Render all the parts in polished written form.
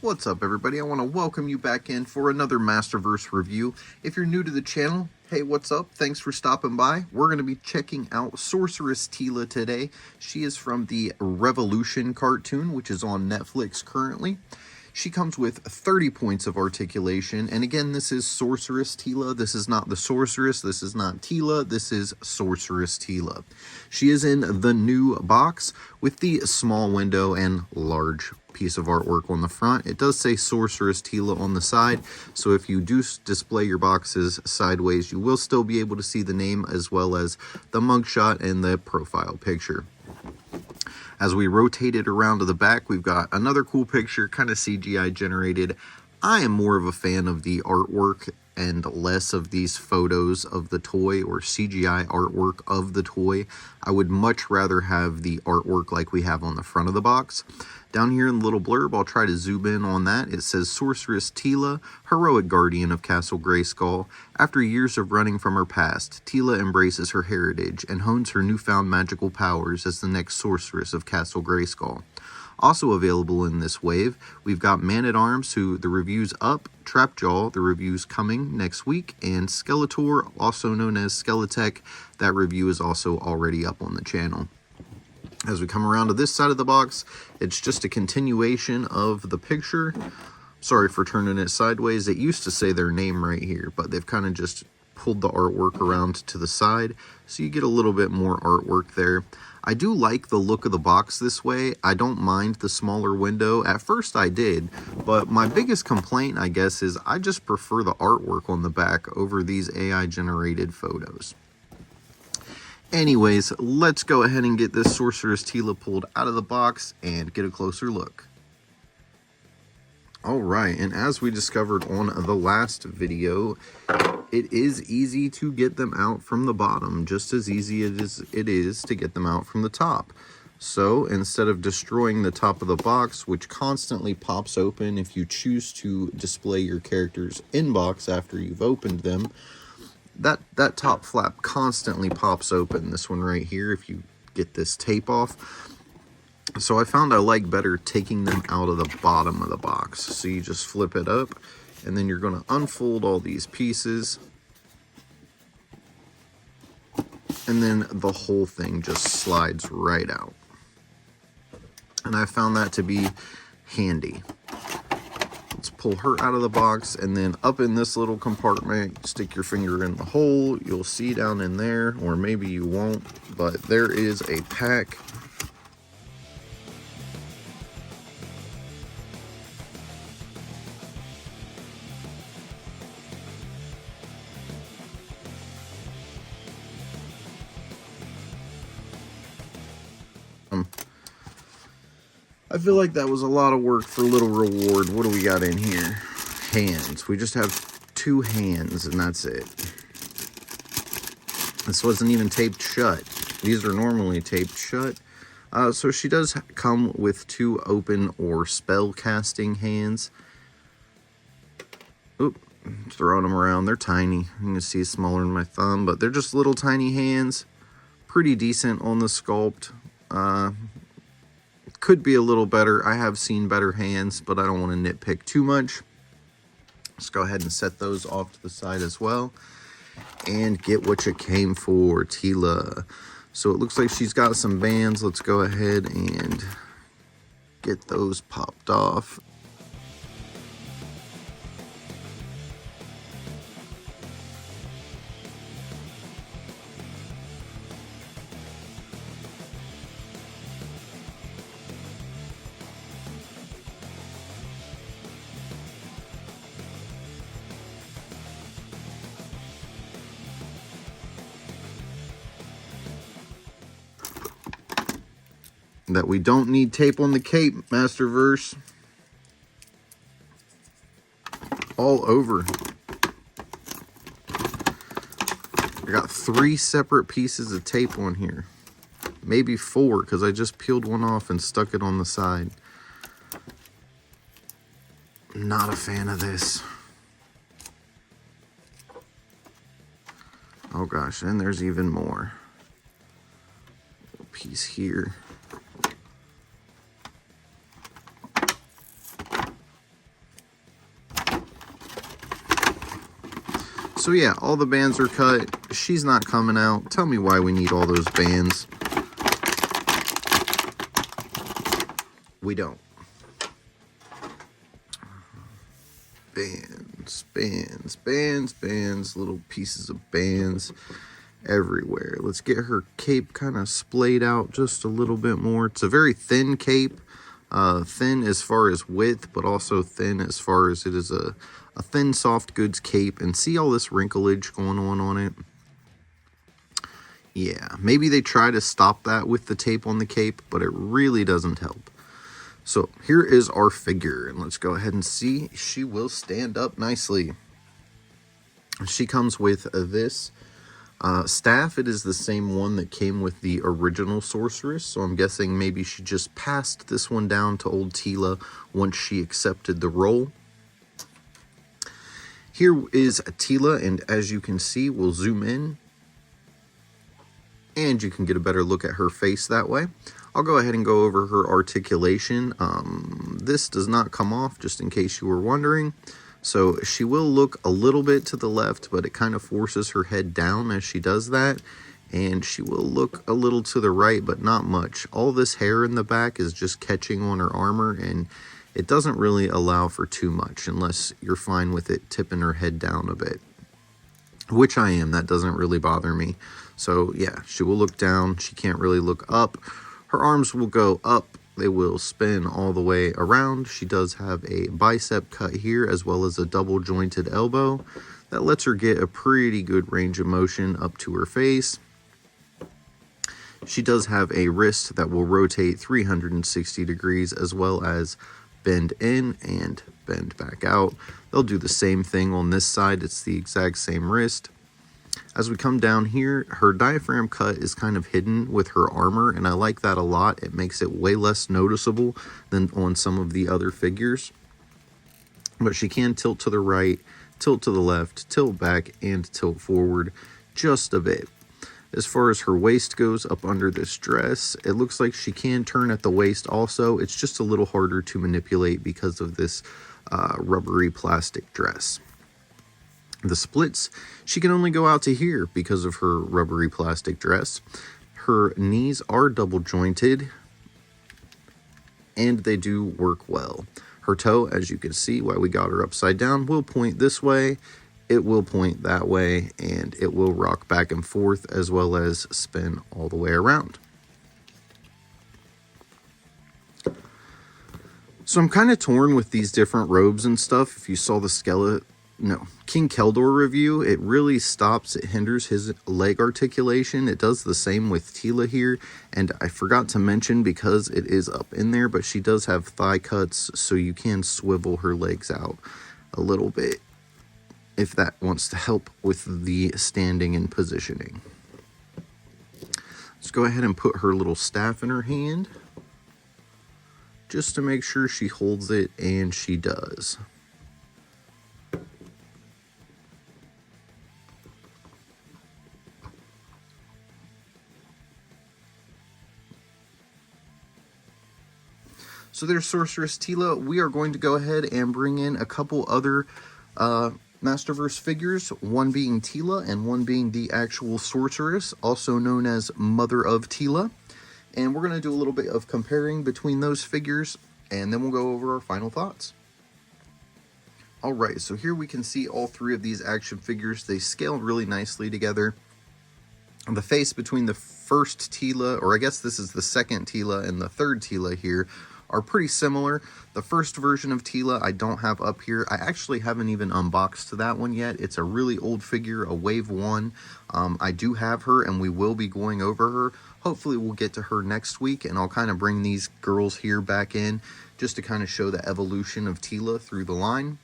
What's up, everybody? I want to welcome you back in for another Masterverse review. If you're new to the channel, hey, what's up? Thanks for stopping by. We're going to be checking out Sorceress Teela today. She is from the Revolution cartoon, which is on Netflix currently. She comes with 30 points of articulation, and again, this is Sorceress Teela. This is not the Sorceress, this is not Teela, this is Sorceress Teela. She is in the new box with the small window and large piece of artwork on the front. It does say Sorceress Teela on the side, so if you do display your boxes sideways, you will still be able to see the name as well as the mugshot and the profile picture. As we rotate it around to the back, we've got another cool picture, kind of CGI generated. I am more of a fan of the artwork and less of these photos of the toy or CGI artwork of the toy. I would much rather have the artwork like we have on the front of the box. Down here in the little blurb, I'll try to zoom in on that. It says, Sorceress Teela, heroic guardian of Castle Grayskull. After years of running from her past, Teela embraces her heritage and hones her newfound magical powers as the next sorceress of Castle Grayskull. Also available in this wave, we've got Man-at-Arms, who the review's up, Trapjaw, the review's coming next week, and Skeletor, also known as Skeletech, that review is also already up on the channel. As we come around to this side of the box, it's just a continuation of the picture. Sorry for turning it sideways. It used to say their name right here, but they've kind of just pulled the artwork around to the side, so you get a little bit more artwork there. I do like the look of the box this way. I don't mind the smaller window. At first I did, but my biggest complaint, I guess, is I just prefer the artwork on the back over these AI generated photos. Anyways, let's go ahead and get this Sorceress Teela pulled out of the box and get a closer look. Alright, and as we discovered on the last video, it is easy to get them out from the bottom, just as easy as it is to get them out from the top. So, instead of destroying the top of the box, which constantly pops open if you choose to display your character's inbox after you've opened them, that top flap constantly pops open. This one right here, if you get this tape off. So I found I like better taking them out of the bottom of the box. So you just flip it up, and then you're going to unfold all these pieces. And then the whole thing just slides right out. And I found that to be handy. Let's pull her out of the box, and then up in this little compartment, stick your finger in the hole. You'll see down in there, or maybe you won't, but there is a pack. I feel like that was a lot of work for a little reward. What do we got in here? Hands. We just have 2 hands, and that's it. This wasn't even taped shut. These are normally taped shut. So she does come with 2 open or spell casting hands. Oop, throwing them around. They're tiny. You can see smaller than my thumb, but they're just little tiny hands. Pretty decent on the sculpt. Could be a little better. I have seen better hands, but I don't want to nitpick too much. Let's go ahead and set those off to the side as well. And get what you came for, Teela. So it looks like she's got some bands. Let's go ahead and get those popped off. That we don't need tape on the cape, Masterverse. All over. I got 3 separate pieces of tape on here. Maybe 4, because I just peeled one off and stuck it on the side. Not a fan of this. Oh gosh, and there's even more. Piece here. So yeah, all the bands are cut. She's not coming out. Tell me why we need all those bands. We don't. Bands, bands, bands, bands, little pieces of bands everywhere. Let's get her cape kind of splayed out just a little bit more. It's a very thin cape. Thin as far as width, but also thin as far as it is a thin soft goods cape. And see all this wrinklage going on it? Yeah, maybe they try to stop that with the tape on the cape, but it really doesn't help. So here is our figure, and let's go ahead and see. She will stand up nicely. She comes with this staff. It is the same one that came with the original Sorceress, so I'm guessing maybe she just passed this one down to old Teela once she accepted the role. Here is Teela, and as you can see, we'll zoom in, and you can get a better look at her face that way. I'll go ahead and go over her articulation. This does not come off, just in case you were wondering. So she will look a little bit to the left, but it kind of forces her head down as she does that. And she will look a little to the right, but not much. All this hair in the back is just catching on her armor, and it doesn't really allow for too much unless you're fine with it tipping her head down a bit. Which I am. That doesn't really bother me. So yeah, she will look down. She can't really look up. Her arms will go up. They will spin all the way around. She does have a bicep cut here as well as a double jointed elbow. That lets her get a pretty good range of motion up to her face. She does have a wrist that will rotate 360 degrees as well as bend in and bend back out. They'll do the same thing on this side. It's the exact same wrist. As we come down here, her diaphragm cut is kind of hidden with her armor, and I like that a lot. It makes it way less noticeable than on some of the other figures. But she can tilt to the right, tilt to the left, tilt back, and tilt forward just a bit. As far as her waist goes up under this dress, it looks like she can turn at the waist also. It's just a little harder to manipulate because of this rubbery plastic dress. The splits, she can only go out to here because of her rubbery plastic dress. Her knees are double jointed, and they do work well. Her toe, as you can see, while we got her upside down, will point this way, it will point that way, and it will rock back and forth as well as spin all the way around. So I'm kind of torn with these different robes and stuff. If you saw the King Keldor review, it really stops, it hinders his leg articulation. It does the same with Teela here, and I forgot to mention because it is up in there, but she does have thigh cuts, so you can swivel her legs out a little bit if that wants to help with the standing and positioning. Let's go ahead and put her little staff in her hand just to make sure she holds it, and she does. So there's Sorceress Teela. We are going to go ahead and bring in a couple other Masterverse figures, one being Teela and one being the actual Sorceress, also known as Mother of Teela. And we're going to do a little bit of comparing between those figures, and then we'll go over our final thoughts. Alright, so here we can see all three of these action figures. They scale really nicely together. The face between the first Teela, or I guess this is the second Teela, and the third Teela here, are pretty similar. The first version of Teela I don't have up here. I actually haven't even unboxed that one yet. It's a really old figure, a Wave 1. I do have her, and we will be going over her. Hopefully we'll get to her next week, and I'll kind of bring these girls here back in just to kind of show the evolution of Teela through the line.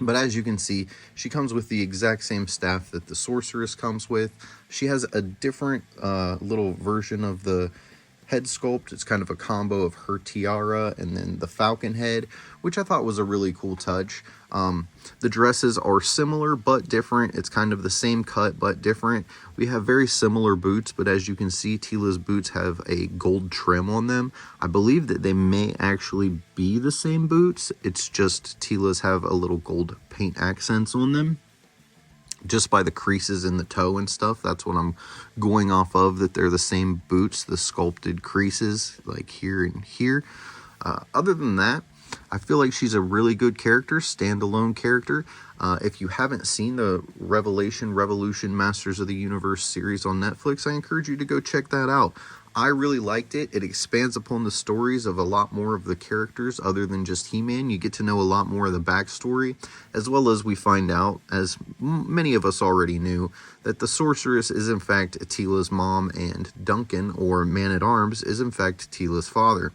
But as you can see, she comes with the exact same staff that the Sorceress comes with. She has a different little version of the head sculpt. It's kind of a combo of her tiara and then the falcon head, which I thought was a really cool touch. The dresses are similar but different. It's kind of the same cut but different. We have very similar boots, but as you can see, Teela's boots have a gold trim on them. I believe that they may actually be the same boots. It's just Teela's have a little gold paint accents on them. just by the creases in the toe and stuff. That's what I'm going off of, that they're the same boots, the sculpted creases like here and here. Other than that, I feel like she's a really good character, standalone character. If you haven't seen the Revolution Masters of the Universe series on Netflix, I encourage you to go check that out. I really liked it. It expands upon the stories of a lot more of the characters other than just He-Man. You get to know a lot more of the backstory, as well as we find out, as many of us already knew, that the Sorceress is in fact Teela's mom, and Duncan, or Man-at-Arms, is in fact Teela's father.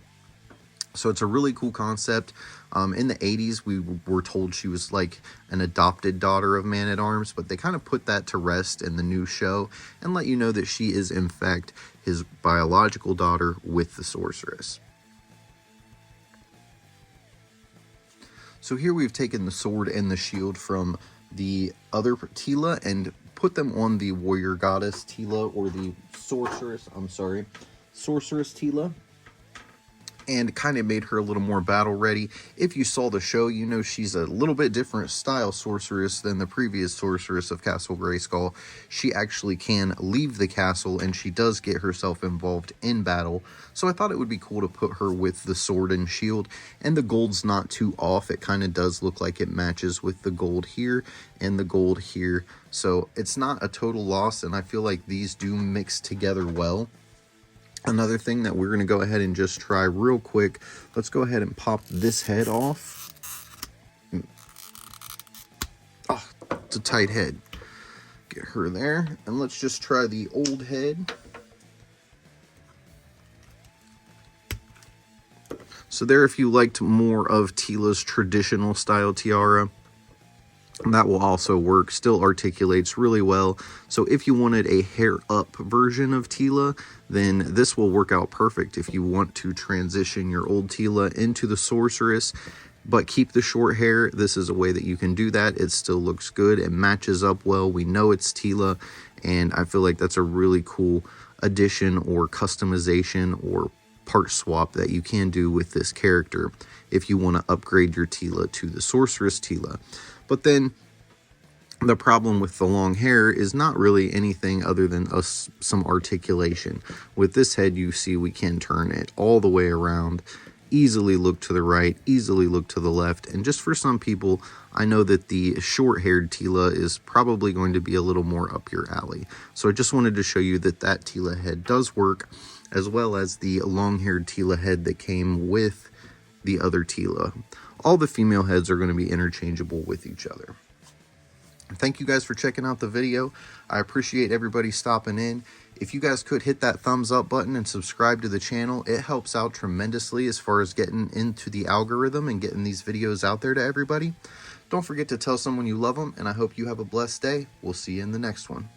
So it's a really cool concept. In the 80s, we were told she was like an adopted daughter of Man-at-Arms, but they kind of put that to rest in the new show and let you know that she is, in fact, his biological daughter with the Sorceress. So here we've taken the sword and the shield from the other Teela and put them on the warrior goddess Teela, or the Sorceress Teela, and kind of made her a little more battle ready. If you saw the show, you know she's a little bit different style sorceress than the previous sorceress of Castle Grayskull. She actually can leave the castle, and she does get herself involved in battle. So I thought it would be cool to put her with the sword and shield, and the gold's not too off. It kind of does look like it matches with the gold here and the gold here. So it's not a total loss, and I feel like these do mix together well. Another thing that we're going to go ahead and just try real quick, let's go ahead and pop this head off. Oh, it's a tight head. Get her there. And let's just try the old head. So there, if you liked more of Teela's traditional style tiara, that will also work. Still articulates really well. So if you wanted a hair up version of Teela, then this will work out perfect. If you want to transition your old Teela into the Sorceress, but keep the short hair, this is a way that you can do that. It still looks good. It matches up well. We know it's Teela, and I feel like that's a really cool addition or customization or part swap that you can do with this character if you want to upgrade your Teela to the Sorceress Teela. But then the problem with the long hair is not really anything other than some articulation. With this head, you see we can turn it all the way around, easily look to the right, easily look to the left. And just for some people, I know that the short-haired Teela is probably going to be a little more up your alley. So I just wanted to show you that that Teela head does work, as well as the long-haired Teela head that came with the other Teela. All the female heads are going to be interchangeable with each other. Thank you guys for checking out the video. I appreciate everybody stopping in. If you guys could hit that thumbs up button and subscribe to the channel, it helps out tremendously as far as getting into the algorithm and getting these videos out there to everybody. Don't forget to tell someone you love them, and I hope you have a blessed day. We'll see you in the next one.